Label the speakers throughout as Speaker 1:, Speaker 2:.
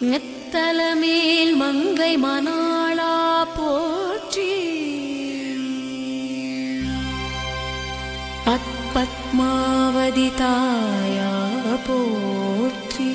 Speaker 1: நெத்தலமேல் மங்கை மணாளா போற்றி பத்மாவதி தாயா போற்றி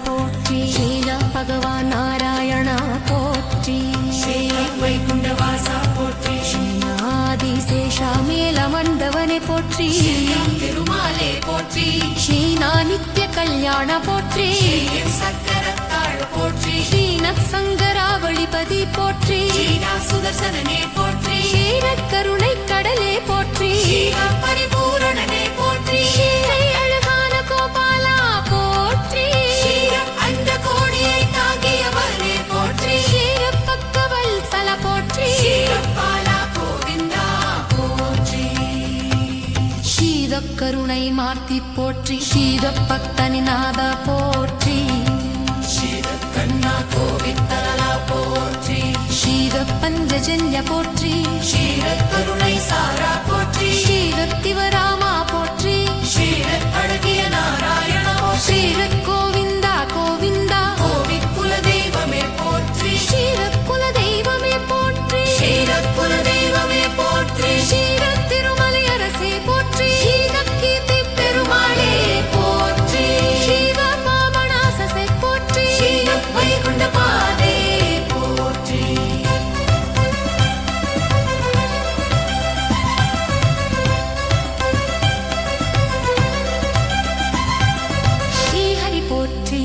Speaker 1: போற்றி ஸ்ரீல பகவான் நாராயணா போற்றி
Speaker 2: ஸ்ரீ வைகுண்டவாசா போற்றி
Speaker 1: ஸ்ரீநாதிசேஷா மேலமண்டவனை போற்றி
Speaker 2: திருமாலே போற்றி
Speaker 1: ஸ்ரீநா நித்ய கல்யாண போற்றி
Speaker 2: சக்கரத்தாழ் போற்றி
Speaker 1: ஸ்ரீநத் சங்கராவளிபதி போற்றி
Speaker 2: சுதர்சனனே போற்றி
Speaker 1: கருணை கடலே போற்றி
Speaker 2: பரிபூரணனே போற்றி
Speaker 1: அழகான கோபாலா போற்றி
Speaker 2: அந்த கோடியை தாங்கியவனே போற்றி
Speaker 1: பக்கவல் சல போற்றி
Speaker 2: பாலா கோவிந்தா போற்றி
Speaker 1: ஷீத கருணை மார்த்தி போற்றி ஷீத பக்தனிநாத போற்றி
Speaker 2: ஷீத கண்ணா கோவிந்தலா போற்றி
Speaker 1: ஷீத பஞ்சஜன்ய போற்றி
Speaker 2: ஷீர கருணை சாரா போற்றி
Speaker 1: ஷீரத்திவராமா போற்றி
Speaker 2: ஷீர அழகிய நாராயண
Speaker 1: ஷீர கோவிந்தா கோவிந்தா
Speaker 2: கோவிக்குல தெய்வமே போற்றி
Speaker 1: ஷீரக்குல தெய்வமே போற்றி
Speaker 2: ஷீரக்குல தெய்வமே போற்றி
Speaker 1: ஷீர திருமலை அரசே போற்றி கீர்த்தி பெருமாளே
Speaker 2: போற்றி
Speaker 1: சிவ பாபநாசசே போற்றி
Speaker 2: வைகுண்ட பாதே போற்றி
Speaker 1: ஸ்ரீஹரி போற்றி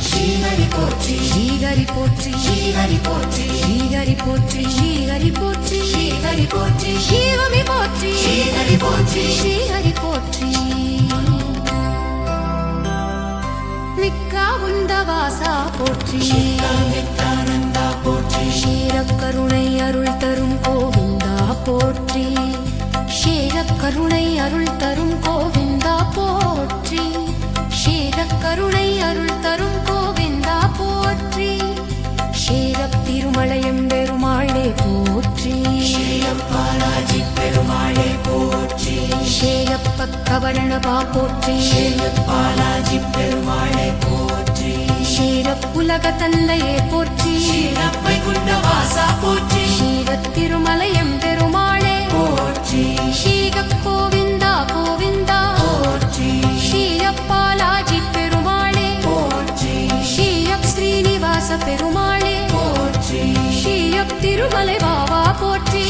Speaker 2: ஸ்ரீஹரி போற்றி
Speaker 1: ஸ்ரீஹரி போற்றி
Speaker 2: ஸ்ரீஹரி போற்றி
Speaker 1: ஸ்ரீஹரி போற்றி ஸ்ரீஹரி போற்றி
Speaker 2: ஸ்ரீஹரி போற்றி
Speaker 1: சிவமே போற்றி
Speaker 2: ஸ்ரீஹரி போற்றி
Speaker 1: ஸ்ரீஹரி போற்றி மிக்கா உண்டவாசா போற்றி
Speaker 2: நித்யானந்தா போற்றி
Speaker 1: ஷீரக்கருணை அருள் தரும் கோவிந்தா போற்றி ஷீரக்கருணை அருள் தரும் கோவிந்தா போற்றி ஷீரக்கருணை அருள் தரும் கோவிந்தா போற்றி ஷீரப் திருமலையம் பெருமாளே போற்றி
Speaker 2: பாலாஜி பெருமாளே போற்றி
Speaker 1: ஷீரப்பக்கவரணபா போற்றி
Speaker 2: பாலாஜி பெருமாளே போற்றி
Speaker 1: ஷீரப்புலக தந்தையே போற்றி
Speaker 2: வைகுண்ட வாசா போற்றி
Speaker 1: ஷீரத் திருமலையம் பெருமாளே
Speaker 2: போற்றி
Speaker 1: ஷீர கோவிந்தா கோவிந்தா
Speaker 2: போற்றி
Speaker 1: ஷீரப்பாலாஜி பெருமாளே
Speaker 2: போற்றி
Speaker 1: ஷீரப் ஸ்ரீனிவாச பெருமாளே
Speaker 2: போற்றி
Speaker 1: ஷீரப் திருமலை பாபா போற்றி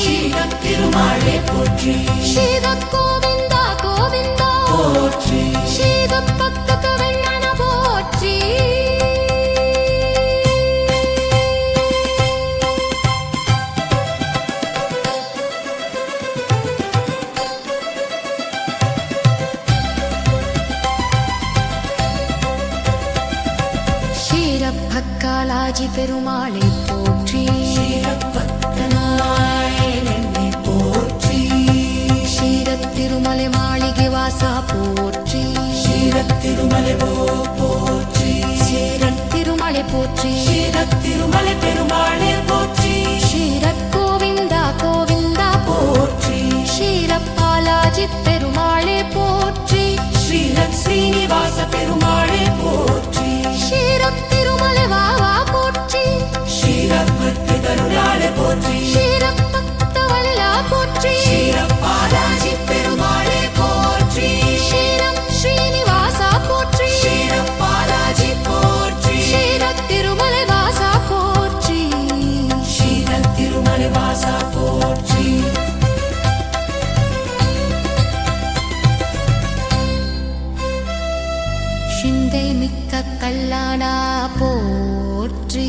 Speaker 2: திருமாளே போற்றி
Speaker 1: ஷீர கோவிந்தா கோவிந்தா
Speaker 2: போற்றி
Speaker 1: ஷீர பக்த கவண்ணன போற்றி ஷீரப்பக்காலாஜி பெருமாளை போற்றி
Speaker 2: பக்தனாயனை போற்றி
Speaker 1: ஷீரத் திருமலை மாளிகை வாசா போற்றி
Speaker 2: திருமலை போற்றி
Speaker 1: ஷீரத் திருமலை போற்றி
Speaker 2: திருமலை பெருமாளே போற்றி
Speaker 1: ஷீரத் கோவிந்தா கோவிந்தா
Speaker 2: போற்றி
Speaker 1: ஷீரப்பாலாஜி பெருமாளே போற்றி
Speaker 2: ஸ்ரீரத் ஸ்ரீனிவாச பெருமாளே போற்றி
Speaker 1: ஷீரத் திருமலை வாவா போற்றி
Speaker 2: ஸ்ரீரத் பக்தி கருணாளே போற்றி
Speaker 1: ஷீரப் பக்தவல்லா போற்றி
Speaker 2: பாலாஜி பெருமாளே போற்றி
Speaker 1: ஷீரப் ஸ்ரீனிவாசா போற்றி
Speaker 2: பாலாஜி போற்றி
Speaker 1: ஷீரத் திருமலை வாசா போற்றி
Speaker 2: ஸ்ரீரத் திருமலை வாசா போற்றி
Speaker 1: ஷிந்தை மிக்க கல்லானா போற்றி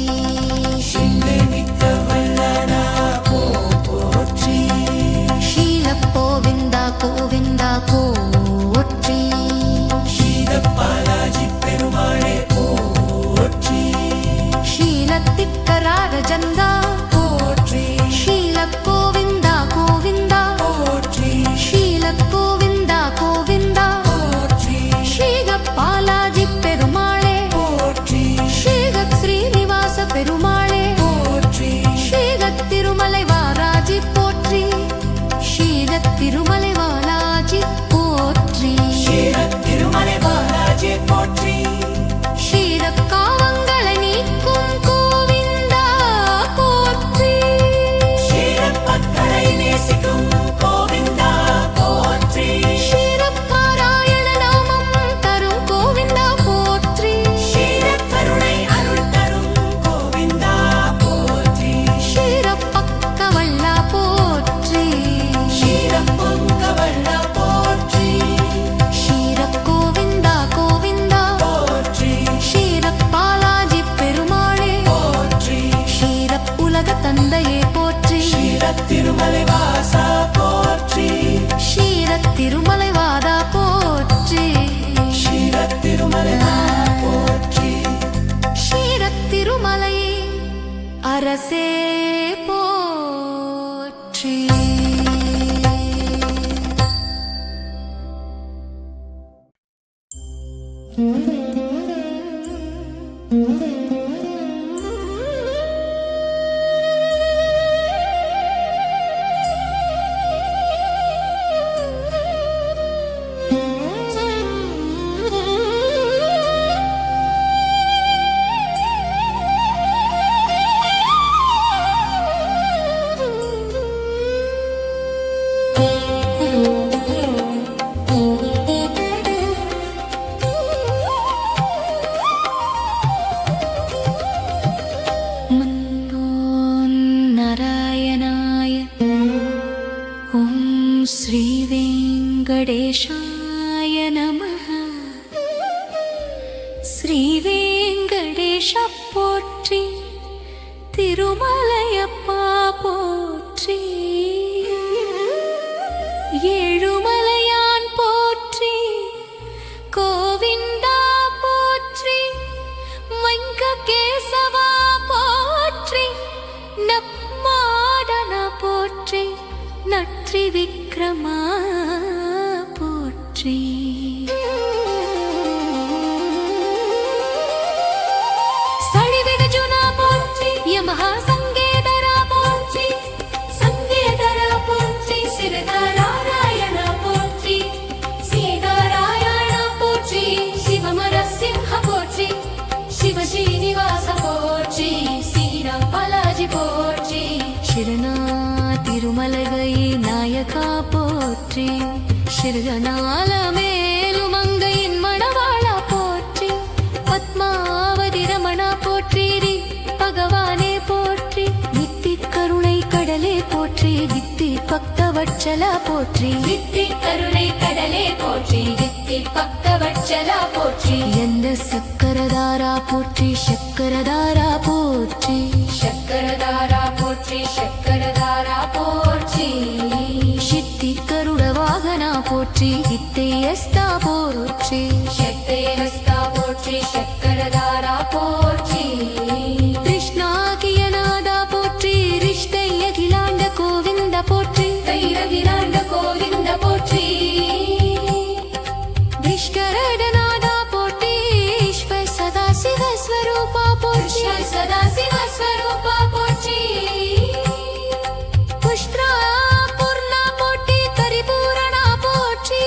Speaker 2: சிந்தை மிக்க வல்லனா போற்றி
Speaker 1: ஷீல கோவிந்தா கோவிந்தா போற்றி श्रीवेङ्कटेशाय नमः श्रीवेङ्कटेश पोट्रि तिरुमलयप्पा पोट्रि ஏழுமலையான் போற்றி கோவிந்தா போற்றி வெங்கடேசவா போற்றி நம்மாடன போற்றி நற்றி விக்ரமா போற்றி சளிவிடஜுனா போற்றி யமஹா சங்கேதரா போற்றி சங்கேதரா போற்றி சிறநாராயண போற்றி சீதாராயண போற்றி சிவமரசிம்ஹ போற்றி சிவ ஸ்ரீனிவாச போற்றி ஸ்ரீராம் பாலாஜி போற்றி ஷிரனா திருமலகை நாயகா போற்றி ஷிரனால மேலுமங்கையின் மணவாளா போற்றி பத்மாவதி ரமணா போற்றி பகவானே போற்றி நித்தி கருணை கடலே போற்றி நித்தி பக்தவட்சலா போற்றி நித்தி கருணை கடலே போற்றி நித்தி பக்தவட்சலா போற்றி எந்த சக்கரதாரா போற்றி சக்கரதாரா போற்றி சக்கரதாரா போற்றி சக்கரதாரா போற்றி சித்தி கருட வாகனா போற்றி ஹித்தேயஸ்தா போற்றி சக்தேயஸ்தா போற்றி சக்கரதாரா போற்றி கிருஷ்ணாகியநாதா போற்றி ரிஷ்டையகிலாண்ட கோவிந்த போற்றி தைரகிலாண்ட கோவிந்த போற்றி விஷ்கரடநாதா போற்றி ஈஸ்வர் சதாசிவ ஸ்வரூபா போற்றி சதாசிவ ஸ்வரூபா போற்றி புஷ்ட்ரா பூர்ணா போற்றி கரிபூரணா போற்றி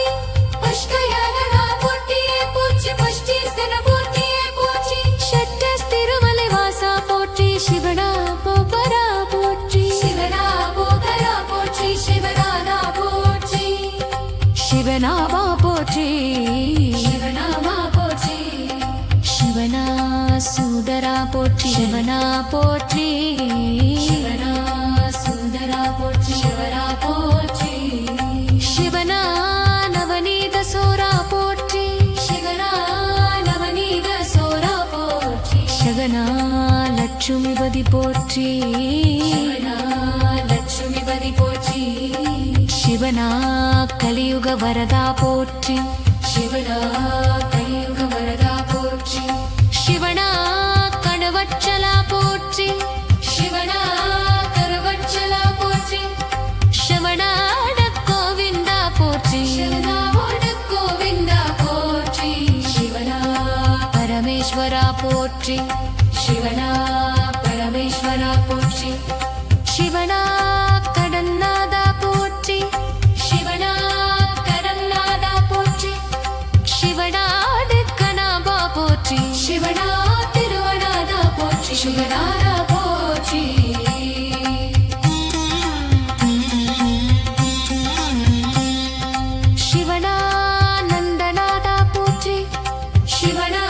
Speaker 1: புஷ்கயாகனா போற்றியே போற்றி புஷ்டிஸ்தன போற்றியே போற்றி ஷட்டஸ் திருமலை வாசா போற்றி சிவனா போகரா போற்றி சிவனா போகரா போற்றி சிவனானா போற்றி சிவனாமா போற்றி சிவனாமா போற்றி சிவனா சுந்தரா போற்றி சிவனா போற்றி சிவனா சுந்தரா போற்றி சிவனா போற்றி சிவனா நவநீத சோரா போற்றி சிவனா நவநீத சோரா போற்றி சிவனா லட்சுமிபதி போற்றி சிவனா லட்சுமிபதி போற்றி சிவனா கலியுக வரதா போற்றி சிவனா கலியுக வரதா போற்றி சிவனா கணவச்சலா போற்றி சிவனா கருவச்சலா போற்றி சிவனாட கோவிந்தா போற்றி சிவனாவோட கோவிந்தா போற்றி சிவனா பரமேஸ்வரா போற்றி சிவனா பரமேஸ்வரா போற்றி சிவனா கடன்னாதா போற்றி சிவனா கடன்னாதா போற்றி சிவனாடு கனாபா போற்றி சிவனா திருவனாதா போற்றி சிவனாரா போற்றி சிவனா நந்தநாதா போற்றி சிவனா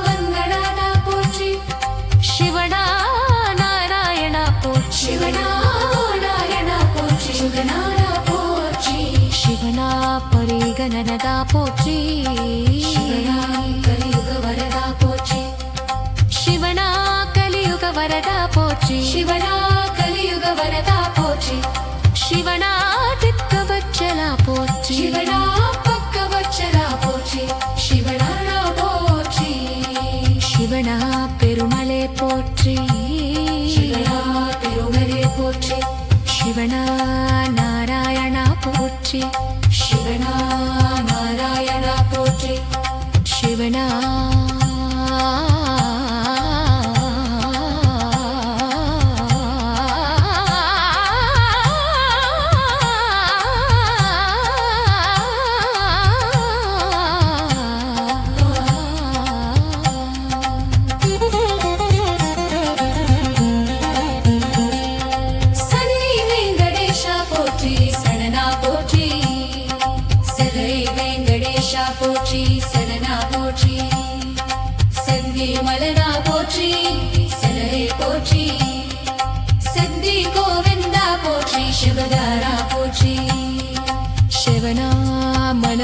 Speaker 1: வந்தநாதா போற்றி சிவனா நாராயணா போற்றி சிவனா நாராயணா போற்றி சிவனாரா போற்றி சிவனா பரிகணனதா போற்றி சிவனா கலியுக வரதா போற்றி சிவனா கலியுக வரதா போற்றி சிவனா கலியுக வரதா போற்றி சிவனா திக்கவச்சலா போற்றி சிவனா பக்கவச்சலா போற்றி சிவனாரா போற்றி சிவனா பெருமலை போற்றி சிவனா பெருமலை போற்றி சிவனா நாராயணா போற்றி சிவனா நாராயணா போற்றி சிவனா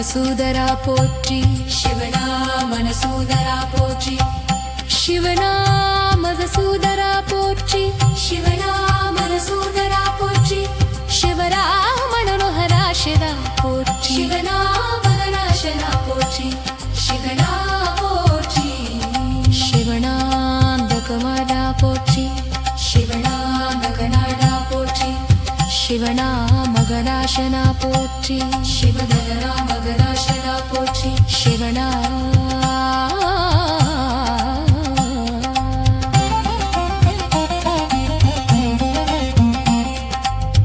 Speaker 1: மனசூதரா போற்றி
Speaker 2: சிவனா மனசூதரா போற்றி
Speaker 1: சிவனா மதசூதரா போற்றி
Speaker 2: சிவனா மனசூதரா போற்றி
Speaker 1: சிவரா மனோகராசனா போற்றி
Speaker 2: சிவனா மகராசனா போற்றி சிவனா போற்றி
Speaker 1: சிவனாந்தகமடா போற்றி
Speaker 2: சிவனா நகநாடா போற்றி
Speaker 1: சிவனா மகராசனா போற்றி
Speaker 2: சிவதரா மகராசனா போற்றி
Speaker 1: சிவனா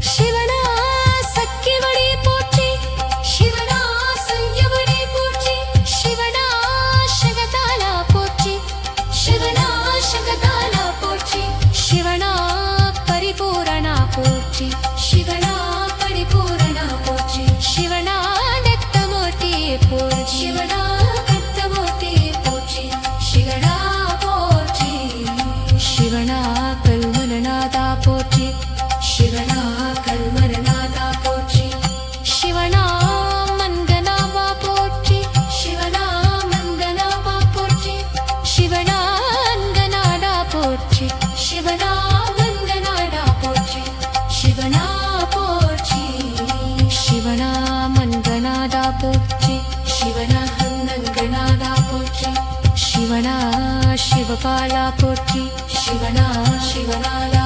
Speaker 1: சிவனா சக்கியவடி போற்றி
Speaker 2: சிவனா சங்கியவடி போற்றி
Speaker 1: சிவனா சகதாலா போற்றி
Speaker 2: சிவனா சங்கதாலா போற்றி
Speaker 1: சிவனா பரிபூரணா போற்றி
Speaker 2: சிவனா பரிபூரணா போற்றி
Speaker 1: சிவனா நெத்தமூர்த்தியே போற்றி
Speaker 2: சிவனா கத்தமூர்த்தி போற்றி சிவனா போற்றி
Speaker 1: சிவனா கல்மனநாதா போற்றி
Speaker 2: சிவனா கல்மரநாதா போற்றி
Speaker 1: சிவனா மங்கனாவா போற்றி
Speaker 2: சிவனா மங்கனாவா போற்றி
Speaker 1: சிவனா அங்கநாடா போற்றி
Speaker 2: சிவனா மங்கநாடா போற்றி சிவனா போற்றி
Speaker 1: சிவனா மன்கநாதா போற்றி
Speaker 2: சிவனா நங்கநாதா போற்றி
Speaker 1: சிவனா சிவபாலா போற்றி
Speaker 2: சிவனா சிவனாலா